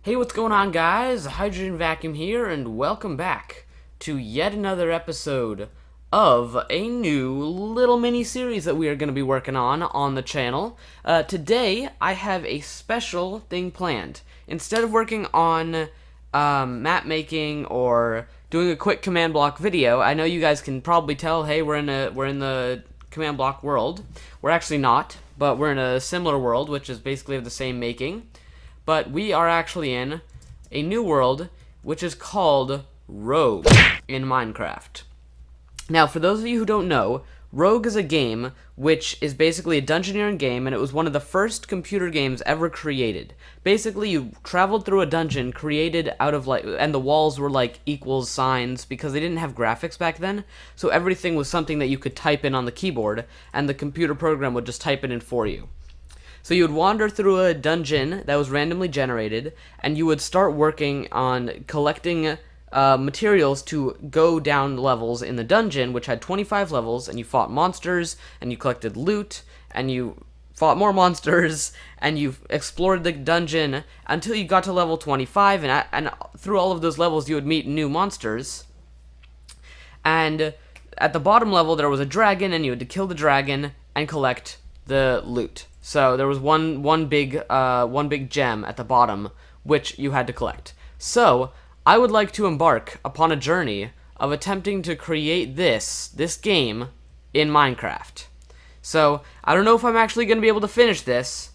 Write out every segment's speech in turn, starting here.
Hey, what's going on, guys? Hydrogen Vacuum here, and welcome back to yet another episode of a new little mini-series that we are going to be working on the channel. Today, I have a special thing planned. Instead of working on map making or doing a quick command block video, I know you guys can probably tell, hey, we're in the command block world. We're actually not, but we're in a similar world, which is basically of the same making. But we are actually in a new world, which is called Rogue in Minecraft. Now, for those of you who don't know, Rogue is a game which is basically a dungeoneering game, and it was one of the first computer games ever created. Basically, you traveled through a dungeon created out of, and the walls were like equals signs because they didn't have graphics back then, so everything was something that you could type in on the keyboard, and the computer program would just type it in for you. So you would wander through a dungeon that was randomly generated, and you would start working on collecting materials to go down levels in the dungeon, which had 25 levels, and you fought monsters, and you collected loot, and you fought more monsters, and you explored the dungeon until you got to level 25, and through all of those levels you would meet new monsters. And at the bottom level there was a dragon, and you had to kill the dragon and collect the loot. So there was one big gem at the bottom which you had to collect. So I would like to embark upon a journey of attempting to create this game in Minecraft. So I don't know if I'm actually going to be able to finish this.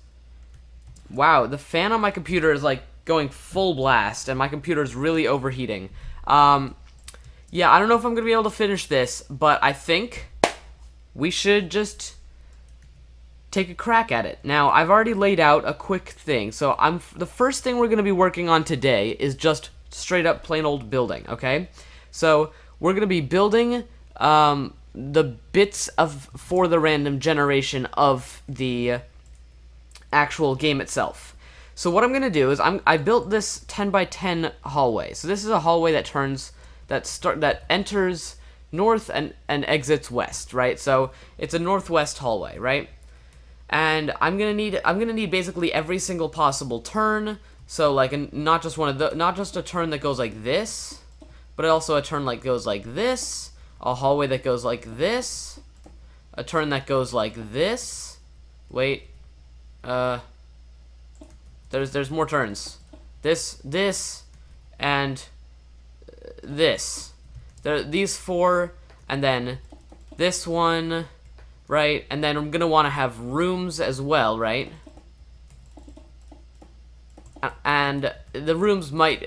Wow, the fan on my computer is like going full blast, and my computer is really overheating. Yeah, I don't know if I'm going to be able to finish this, but I think we should just take a crack at it. Now, I've already laid out a quick thing, so the first thing we're going to be working on today is just straight up plain old building, okay? So, we're going to be building the bits for the random generation of the actual game itself. So what I'm going to do is I built this 10 by 10 hallway. So this is a hallway that enters north and exits west, right? So it's a northwest hallway, right? And I'm gonna need basically every single possible turn. So like not just a turn that goes like this, but also a turn that goes like this, a hallway that goes like this, a turn that goes like this. Wait, there's more turns. This, and this. These four, and then this one. Right, and then I'm gonna want to have rooms as well, right? And the rooms might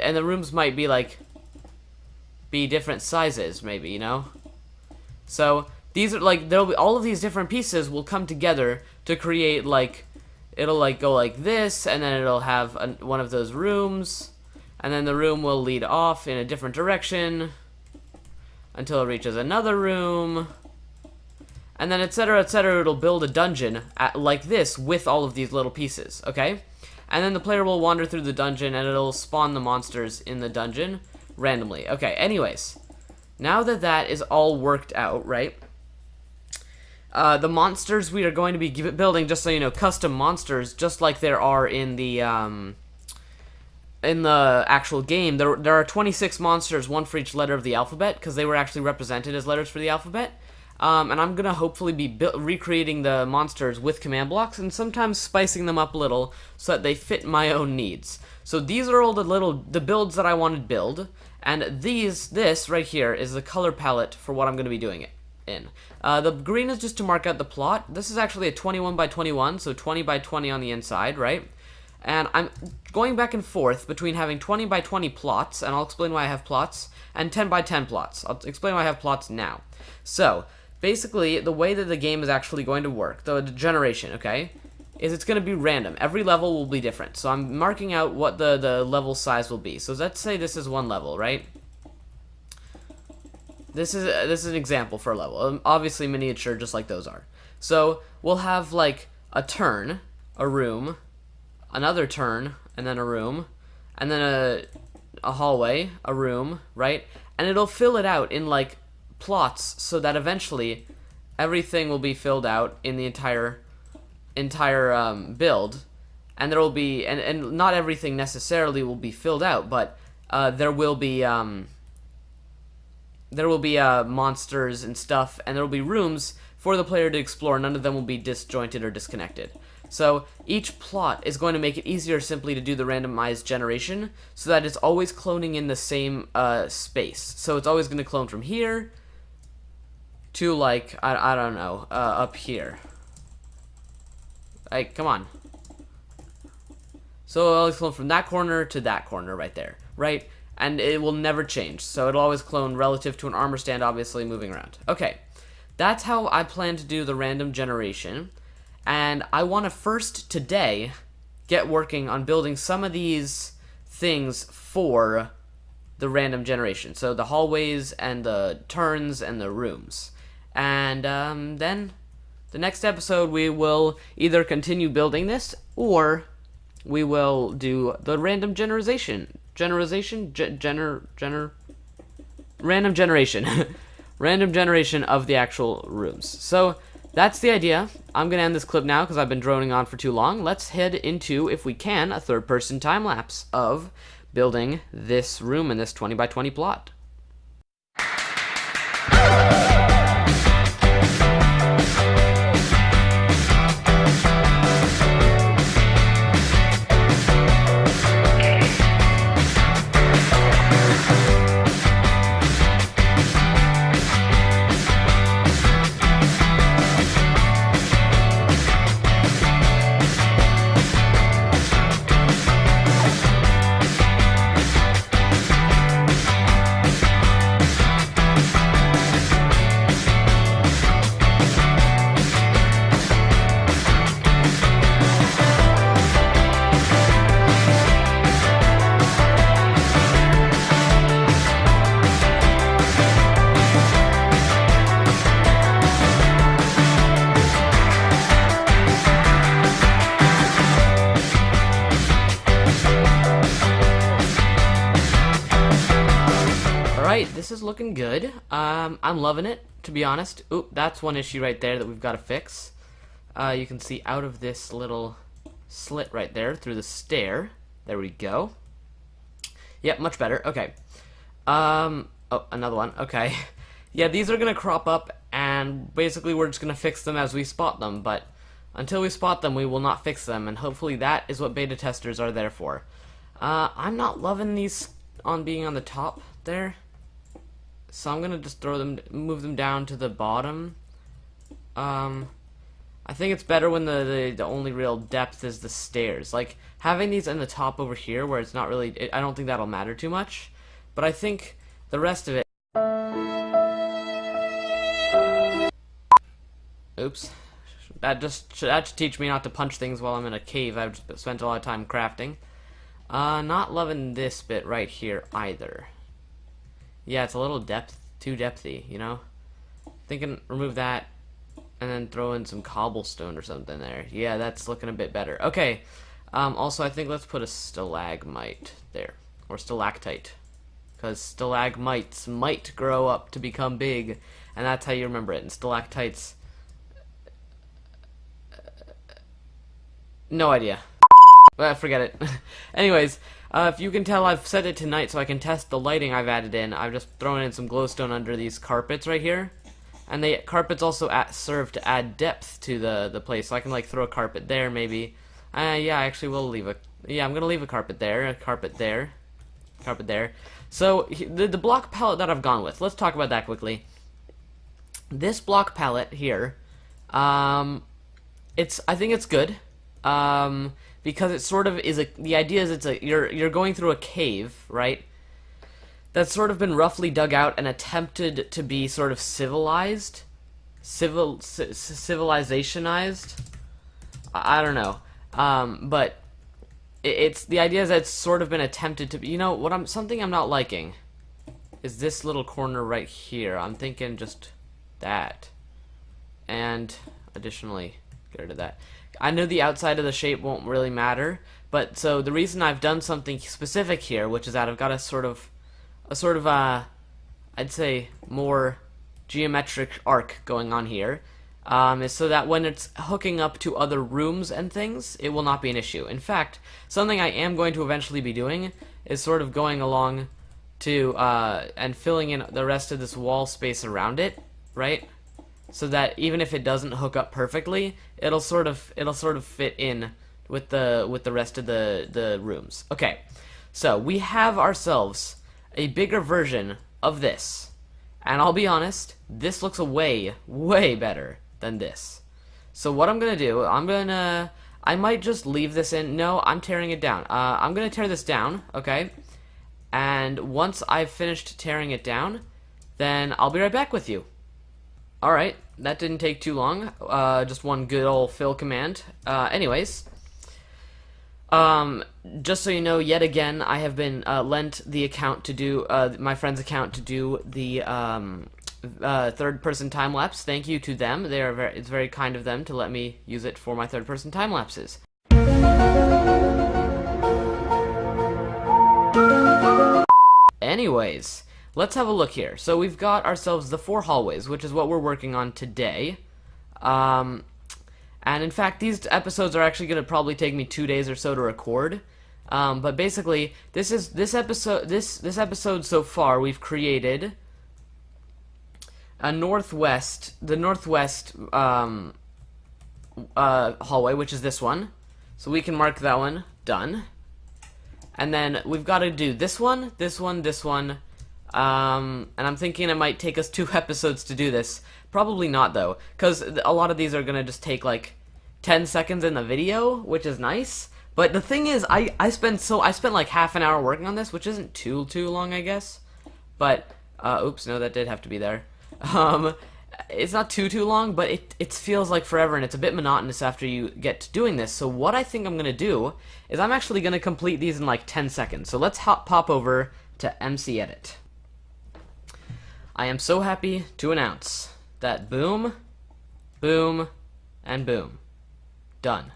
be different sizes, maybe, you know. So these are there'll be all of these different pieces will come together to create it'll go like this, and then it'll have one of those rooms, and then the room will lead off in a different direction until it reaches another room. And then etc, it'll build a dungeon like this with all of these little pieces, okay? And then the player will wander through the dungeon, and it'll spawn the monsters in the dungeon randomly. Okay, anyways, now that is all worked out, right? The monsters we are going to be building, just so you know, custom monsters, just like there are in the actual game. There are 26 monsters, one for each letter of the alphabet, because they were actually represented as letters for the alphabet. And I'm going to hopefully be recreating the monsters with command blocks and sometimes spicing them up a little so that they fit my own needs. So these are all the builds that I want to build, and this right here is the color palette for what I'm going to be doing it in. The green is just to mark out the plot. This is actually a 21 by 21, so 20 by 20 on the inside, right? And I'm going back and forth between having 20 by 20 plots, and I'll explain why I have plots, and 10 by 10 plots. I'll explain why I have plots now. So basically, the way that the game is actually going to work, the generation, okay, is it's going to be random. Every level will be different. So I'm marking out what the level size will be. So let's say this is one level, right? This is an example for a level. Obviously miniature, just like those are. So we'll have like a turn, a room, another turn, and then a room, and then a hallway, a room, right? And it'll fill it out in like plots so that eventually everything will be filled out in the entire build, and there will be, and not everything necessarily will be filled out, but there will be monsters and stuff, and there will be rooms for the player to explore. None of them will be disjointed or disconnected. So each plot is going to make it easier simply to do the randomized generation, so that it's always cloning in the same space. So it's always going to clone from here to, like, I don't know, up here. Like, come on. So it'll always clone from that corner to that corner right there, right? And it will never change. So it'll always clone relative to an armor stand, obviously moving around. Okay, that's how I plan to do the random generation. And I want to first today get working on building some of these things for the random generation. So the hallways and the turns and the rooms. And then the next episode we will either continue building this or we will do the random random generation random generation of the actual rooms. So that's the idea. I'm gonna end this clip now because I've been droning on for too long. Let's head into, if we can, a third-person time-lapse of building this room in this 20 by 20 plot. Alright, this is looking good. I'm loving it, to be honest. Oop, that's one issue right there that we've got to fix. You can see out of this little slit right there through the stair. There we go. Yep, much better. Okay. Oh, another one. Okay. Yeah, these are going to crop up, and basically we're just going to fix them as we spot them, but until we spot them, we will not fix them, and hopefully that is what beta testers are there for. I'm not loving these on being on the top there. So I'm gonna just move them down to the bottom. I think it's better when the only real depth is the stairs. Like, having these in the top over here where it's not really, I don't think that'll matter too much. But I think the rest of it... Oops. That should teach me not to punch things while I'm in a cave. I've just spent a lot of time crafting. Not loving this bit right here either. Yeah, it's a little too depthy, you know? Thinking remove that and then throw in some cobblestone or something there. Yeah, that's looking a bit better. Okay. Also, I think let's put a stalagmite there. Or stalactite. Because stalagmites might grow up to become big, and that's how you remember it. And stalactites... no idea. Well, forget it. Anyways, if you can tell, I've set it to night so I can test the lighting I've added in. I've just thrown in some glowstone under these carpets right here. And the carpets also serve to add depth to the place. So I can, like, throw a carpet there, maybe. Yeah, I actually will leave a... yeah, I'm going to leave a carpet there, a carpet there, carpet there. So, the block palette that I've gone with, let's talk about that quickly. This block palette here, I think it's good. Because it sort of is the idea is you're going through a cave, right? That's sort of been roughly dug out and attempted to be sort of civilizationized. I don't know. But it's the idea is that it's sort of been attempted to be, you know, something I'm not liking is this little corner right here. I'm thinking just that. And additionally, get rid of that. I know the outside of the shape won't really matter, but so the reason I've done something specific here, which is that I've got a sort of I'd say more geometric arc going on here. is so that when it's hooking up to other rooms and things, it will not be an issue. In fact, something I am going to eventually be doing is sort of going along to and filling in the rest of this wall space around it, right? So that even if it doesn't hook up perfectly, it'll sort of fit in with the rest of the rooms. Okay, so we have ourselves a bigger version of this, and I'll be honest, this looks way better than this. So what I'm gonna do, I might just leave this in. No, I'm tearing it down. I'm gonna tear this down, okay? And once I've finished tearing it down, then I'll be right back with you. Alright, that didn't take too long. Just one good old fill command. Anyways, just so you know, yet again, I have been lent the account to do, my friend's account to do the third-person time-lapse. Thank you to them. It's very kind of them to let me use it for my third-person time-lapses. Anyways, let's have a look here. So we've got ourselves the 4 hallways, which is what we're working on today. And in fact, these episodes are actually going to probably take me 2 days or so to record. But basically, this episode so far, we've created a the northwest hallway, which is this one. So we can mark that one done. And then we've got to do this one, this one, this one. And I'm thinking it might take us 2 episodes to do this. Probably not, though, because a lot of these are gonna just take like 10 seconds in the video, which is nice. But the thing is, I spent like half an hour working on this, which isn't too long, I guess. But oops, no, that did have to be there. It's not too long, but it feels like forever, and it's a bit monotonous after you get to doing this. So what I think I'm gonna do is I'm actually gonna complete these in like 10 seconds. So let's pop over to MC Edit. I am so happy to announce that boom, boom, and boom, done.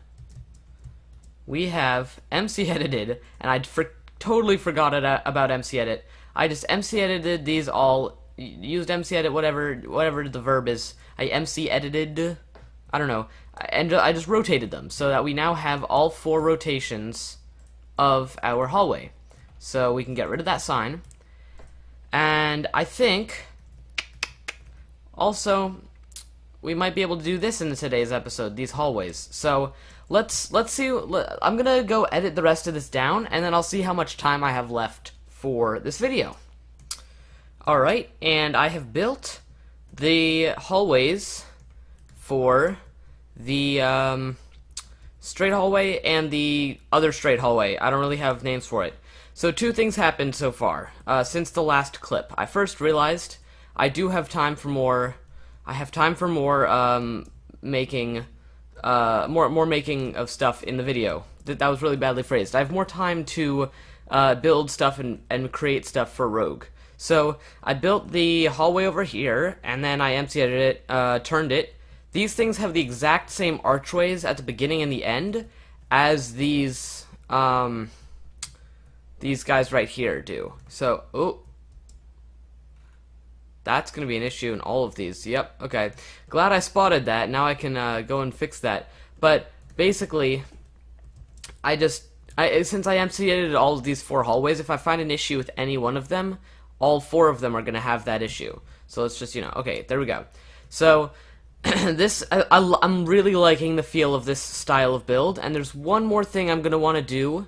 We have MC edited, and I totally forgot about MC edit. I just MC edited these all. Used MC edit, whatever the verb is. I MC edited, I don't know, and I just rotated them so that we now have all 4 rotations of our hallway. So we can get rid of that sign, and I think also we might be able to do this in today's episode, these hallways. So let's see. I'm gonna go edit the rest of this down, and then I'll see how much time I have left for this video. Alright, and I have built the hallways for the straight hallway and the other straight hallway. I don't really have names for it. So 2 things happened so far since the last clip. I first realized I do have time for more. I have time for more making more making of stuff in the video. That was really badly phrased. I have more time to build stuff and create stuff for Rogue. So I built the hallway over here, and then I MC edited it, turned it. These things have the exact same archways at the beginning and the end as these guys right here do. So, oh, that's going to be an issue in all of these. Yep, okay. Glad I spotted that. Now I can go and fix that. But basically, since I MC edited all of these 4 hallways, if I find an issue with any one of them, all 4 of them are going to have that issue. So let's just, okay, there we go. So, I'm really liking the feel of this style of build, and there's one more thing I'm going to want to do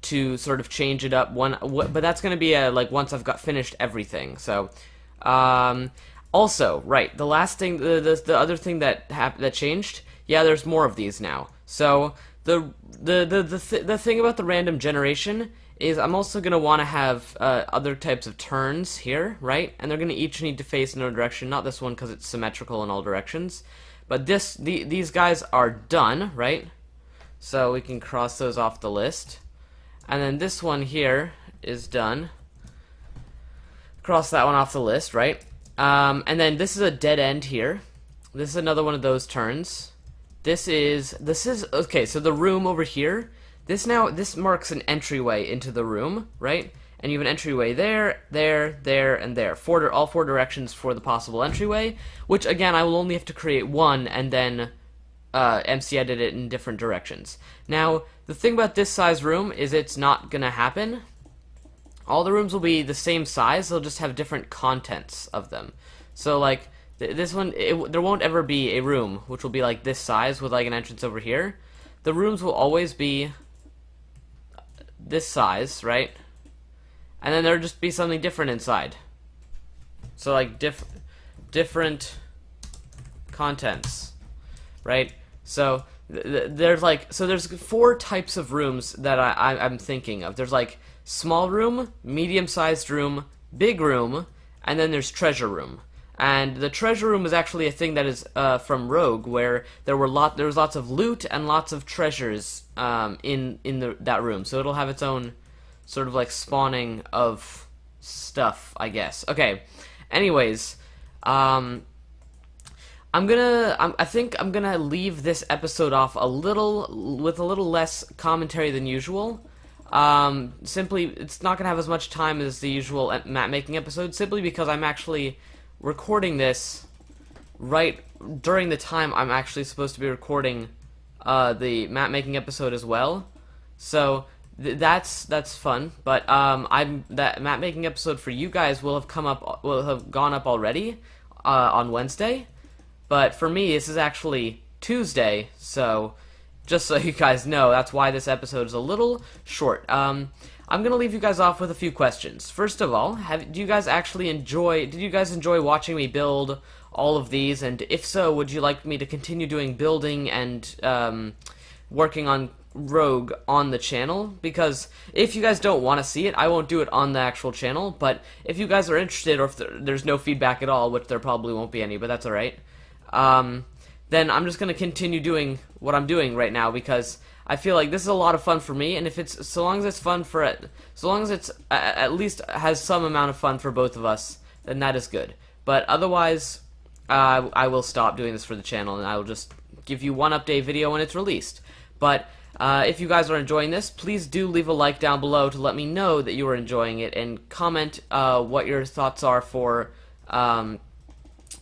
to sort of change it up, but that's going to be like once I've finished everything. So, also, right, the last thing, the other thing that changed, yeah, there's more of these now. So, the thing about the random generation is I'm also going to want to have other types of turns here, right? And they're going to each need to face in no direction. Not this one because it's symmetrical in all directions. But these guys are done, right? So we can cross those off the list. And then this one here is done. Cross that one off the list, right? And then this is a dead end here. This is another one of those turns. This is okay, so the room over here, this marks an entryway into the room, right? and you have an entryway there, there, there, and there. All four directions for the possible entryway, which again I will only have to create one and then MC edit it in different directions. Now, the thing about this size room is it's not gonna happen. All the rooms will be the same size, they'll just have different contents of them. So like, this one, there won't ever be a room which will be like this size with like an entrance over here. The rooms will always be this size, right? And then there'll just be something different inside. So like different contents, right? So there's four types of rooms that I'm thinking of. There's like small room, medium-sized room, big room, and then there's treasure room. And the treasure room is actually a thing that is from Rogue, where there was lots of loot and lots of treasures in that room. So it'll have its own sort of like spawning of stuff, I guess. Okay. Anyways, I think I'm gonna leave this episode off with a little less commentary than usual. Simply, it's not gonna have as much time as the usual map making episode, simply because I'm actually recording this right during the time I'm actually supposed to be recording the map making episode as well. So that's fun. But that map making episode for you guys will have gone up already on Wednesday. But for me, this is actually Tuesday, so just so you guys know, that's why this episode is a little short. I'm gonna leave you guys off with a few questions. First of all, did you guys enjoy watching me build all of these? And if so, would you like me to continue doing building and working on Rogue on the channel? Because if you guys don't want to see it, I won't do it on the actual channel. But if you guys are interested, or if there's no feedback at all, which there probably won't be any, but that's alright, then I'm just gonna continue doing what I'm doing right now, because I feel like this is a lot of fun for me, and so long as it's fun so long as it's at least has some amount of fun for both of us, then that is good. But otherwise, I will stop doing this for the channel, and I will just give you one update video when it's released. But if you guys are enjoying this, please do leave a like down below to let me know that you are enjoying it, and comment what your thoughts are for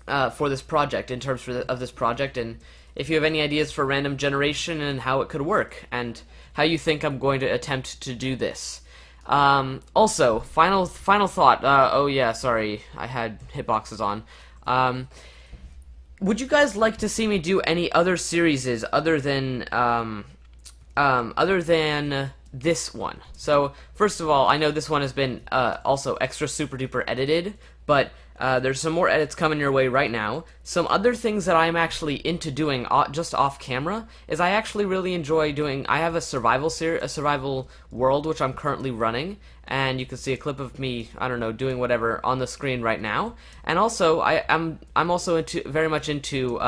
this project, in terms of this project, and if you have any ideas for random generation and how it could work, and how you think I'm going to attempt to do this. Also, final thought. Oh yeah, sorry, I had hitboxes on. Would you guys like to see me do any other series other than this one? So, first of all, I know this one has been also extra super duper edited, but there's some more edits coming your way right now. Some other things that I'm actually into doing just off camera is I actually really enjoy doing. I have a survival world which I'm currently running, and you can see a clip of me, I don't know, doing whatever on the screen right now. And also, I'm also very much into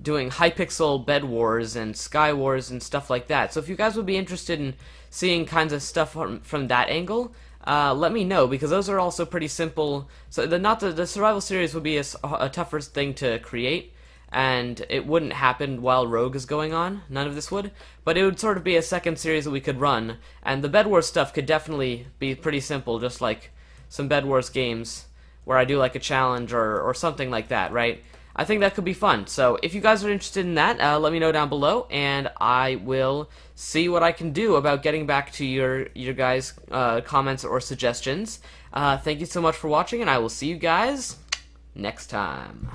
doing Hypixel Bed Wars and Sky Wars and stuff like that. So if you guys would be interested in seeing kinds of stuff from that angle, let me know, because those are also pretty simple. So the survival series would be a tougher thing to create, and it wouldn't happen while Rogue is going on. None of this would, but it would sort of be a second series that we could run. And the Bed Wars stuff could definitely be pretty simple, just like some Bed Wars games where I do like a challenge or something like that, right? I think that could be fun. So if you guys are interested in that, let me know down below, and I will see what I can do about getting back to your guys' comments or suggestions. Thank you so much for watching, and I will see you guys next time.